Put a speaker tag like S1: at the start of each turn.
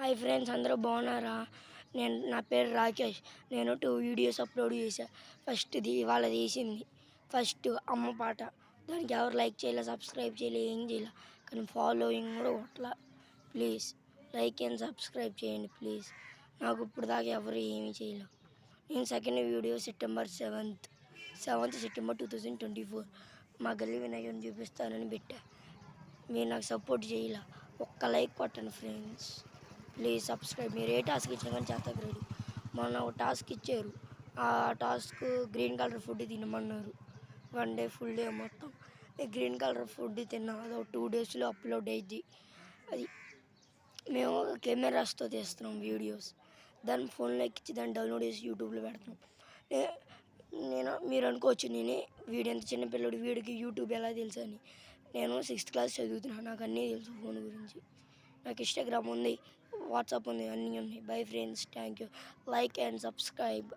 S1: Hi friends, అందరూ బాగున్నారా? నా పేరు రాకేష్. నేను 2 వీడియోస్ అప్లోడ్ చేశా. ఫస్ట్‌ది ఇవాళ తీసింది. ఫస్ట్ అమ్మ పాట. దానికి ఎవరు లైక్ చేయలే, సబ్స్క్రైబ్ చేయలే, ఏం చేయలే. కానీ ఫాలోయింగ్ కూడా కొట్టలా. ప్లీజ్ లైక్ అండ్ సబ్స్క్రైబ్ చేయండి ప్లీజ్. నాకు ఇప్పుడు దాకా ఎవరు ఏమీ చేయలే. నేను second video September 7th September 2024 మా గల్లీ వినాయకుడిని చూపిస్తానని పెట్టా. మీరు నాకు సపోర్ట్ చేయలే. ఒక్క లైక్ కొట్టండి ఫ్రెండ్స్. Please subscribe. మీరు ఏ టాస్క్ ఇచ్చినా కానీ చేతకు రెడీ. మొన్న ఒక టాస్క్ ఇచ్చారు. ఆ టాస్క్ గ్రీన్ కలర్ ఫుడ్ తినమన్నారు. 1 డే ఫుల్ డే మొత్తం గ్రీన్ కలర్ ఫుడ్ తిన్నా. అది ఒక 2 డేస్లో అప్లోడ్ అయ్యిద్ది. అది మేము కెమెరాస్తో తీస్తున్నాం వీడియోస్. దాన్ని ఫోన్లో ఎక్కించి దాన్ని డౌన్లోడ్ చేసి యూట్యూబ్లో పెడుతున్నాం. మీరు అనుకోవచ్చు, వీడంత చిన్నపిల్లడు, వీడికి యూట్యూబ్ ఎలా తెలుసు అని. నేను 6th క్లాస్ చదువుతున్నాను, నాకు అన్నీ తెలుసు ఫోన్ గురించి. నాకు ఇన్స్టాగ్రామ్ ఉంది, వాట్సాప్ ఉంది, అన్నీ ఉన్నాయి. Bye friends, thank you. Like and subscribe.